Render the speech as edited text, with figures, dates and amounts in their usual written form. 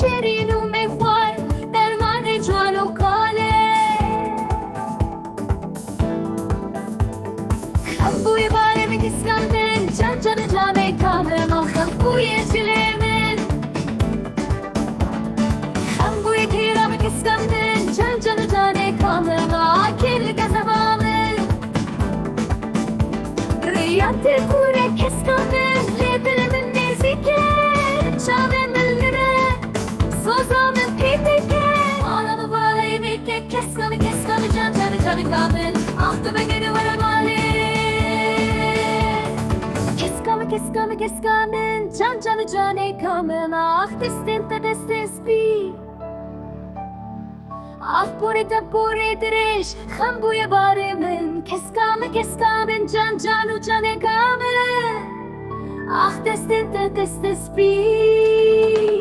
şêrîn û xwar, dermanê ciwan û malê. Hem bûye barê min Keska min, can canı canê kamil ma. Hem bûye cilê min, hem bûye kêra min Keska min, can canı canê kamil ma. Kirî kezeba min, Rêya te kure Keska min, dilê min nêzîk, Çavên min dilê, soza min pêtêk. Vala min valê min Keska min can canı canê kamil. Ah be vegerê were malê. Keska min can canı canê kamil. Ah destên te destên spî. Ah barê Tirş, hem bûye barê min. Keska min can canê kamil. Ah destên te destên spî.